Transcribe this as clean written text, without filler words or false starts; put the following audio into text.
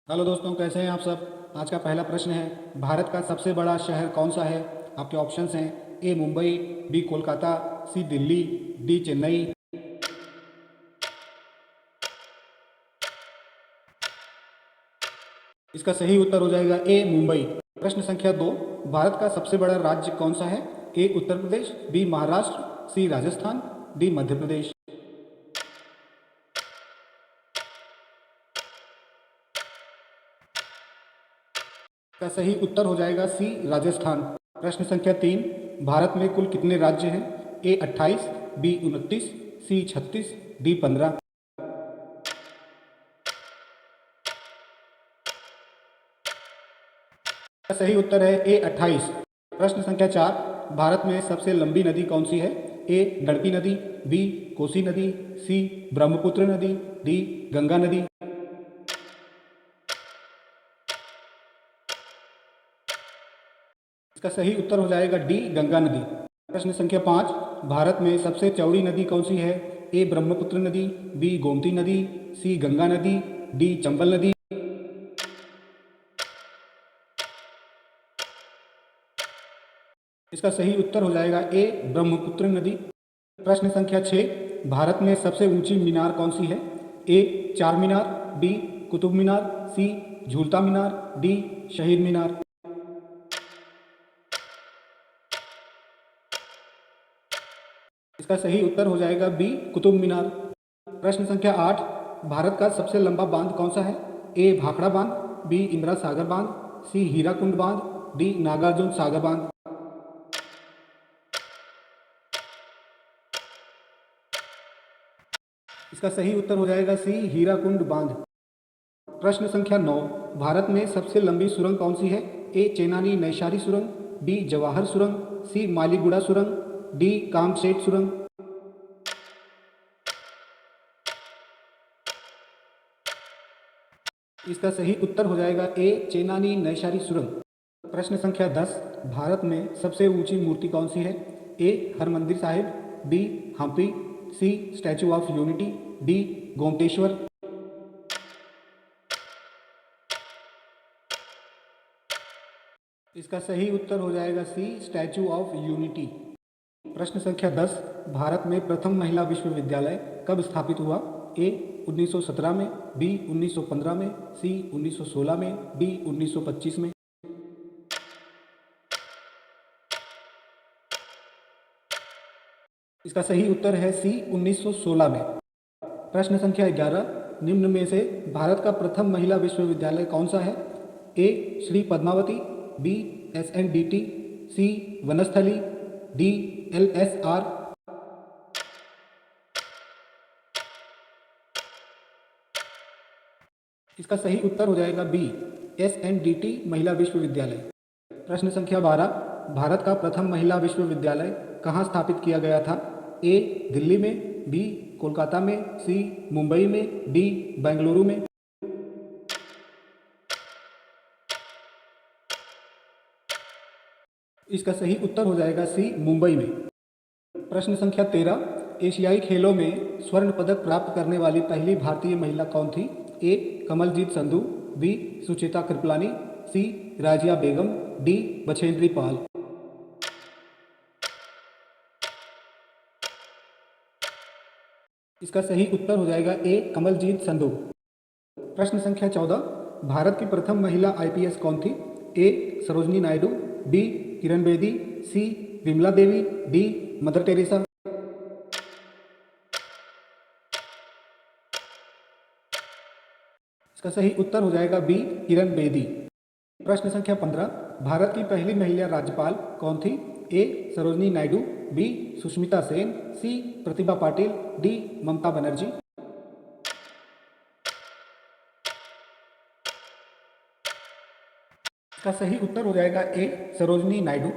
Hello दोस्तों, कैसे हैं आप सब। आज का पहला प्रश्न है, भारत का सबसे बड़ा शहर कौन सा है। आपके ऑप्शंस हैं ए मुंबई, बी कोलकाता, सी दिल्ली, डी चेन्नई। इसका सही उत्तर हो जाएगा ए मुंबई। प्रश्न संख्या 2, भारत का सबसे बड़ा राज्य कौन सा है। ए उत्तर प्रदेश, बी महाराष्ट्र, सी राजस्थान, डी मध्य प्रदेश। का सही उत्तर हो जाएगा सी राजस्थान। प्रश्न संख्या 3, भारत में कुल कितने राज्य हैं। ए 28, बी 29, सी 36, डी 15। का सही उत्तर है ए 28। प्रश्न संख्या 4, भारत में सबसे लंबी नदी कौन सी है। ए गंडकी नदी, बी कोसी नदी, सी ब्रह्मपुत्र नदी, डी गंगा नदी। इसका सही उत्तर हो जाएगा डी गंगा नदी। प्रश्न संख्या 5, भारत में सबसे चौड़ी नदी कौन सी है। ए ब्रह्मपुत्र नदी, बी गोमती नदी, सी गंगा नदी, डी चंबल नदी। इसका सही उत्तर हो जाएगा ए ब्रह्मपुत्र नदी। प्रश्न संख्या 6, भारत में सबसे ऊंची मीनार कौन सी है। ए चार मीनार, बी कुतुब मीनार, सी झूलता मीनार, डी शहीद मीनार। इसका सही उत्तर हो जाएगा बी कुतुब मीनार। प्रश्न संख्या 8, भारत का सबसे लंबा बांध कौन सा है। ए भाखड़ा बांध, बी इंदिरा सागर बांध, सी हीराकुंड बांध, डी नागार्जुन सागर बांध। इसका सही उत्तर हो जाएगा सी हीराकुंड बांध। प्रश्न संख्या 9, भारत में सबसे लंबी सुरंग कौन सी है। ए चेनानी नैशारी सुरंग, बी जवाहर सुरंग, सी मालीगुड़ा सुरंग, डी कामशेट सुरंग। इसका सही उत्तर हो जाएगा ए चेनानी नैशारी सुरंग। प्रश्न संख्या 10, भारत में सबसे ऊंची मूर्ति कौन सी है। A Harmandir Sahib, B Hampi, C Statue of Unity, D Gomateshwar. इसका सही उत्तर हो जाएगा सी स्टैचू ऑफ यूनिटी। प्रश्न संख्या 10, भारत में प्रथम महिला विश्वविद्यालय कब स्थापित हुआ। ए 1917 में, बी 1915 में, सी 1916 में, डी 1925 में। इसका सही उत्तर है सी 1916 में। प्रश्न संख्या 11, निम्न में से भारत का प्रथम महिला विश्वविद्यालय कौन सा है। ए श्री पद्मावती, बी SNDT, सी वनस्थली, डी LSR। इसका सही उत्तर हो जाएगा बी SNDT महिला विश्वविद्यालय। प्रश्न संख्या 12, भारत का प्रथम महिला विश्वविद्यालय कहाँ स्थापित किया गया था। ए दिल्ली में, बी कोलकाता में, सी मुंबई में, डी बेंगलुरु में। इसका सही उत्तर हो जाएगा सी मुंबई में। प्रश्न संख्या 13, एशियाई खेलों में स्वर्ण पदक प्राप्त करने वाली पहली भारतीय महिला कौन थी। ए कमलजीत संधू, बी सुचेता कृपलानी, सी राजिया बेगम, डी बछेंद्री पाल। इसका सही उत्तर हो जाएगा ए कमलजीत संधू। प्रश्न संख्या 14, भारत की प्रथम महिला IPS कौन थी। ए सरोजनी नायडू, बी किरण बेदी, सी Vimla Devi, D mother Teresa. इसका सही उत्तर हो जाएगा बी किरण बेदी। प्रश्न संख्या 15, भारत की पहली महिला राज्यपाल कौन थी। ए सरोजनी नायडू, बी सुष्मिता सेन, सी प्रतिभा पाटिल, डी ममता बनर्जी। इसका सही उत्तर हो जाएगा ए सरोजनी नायडू।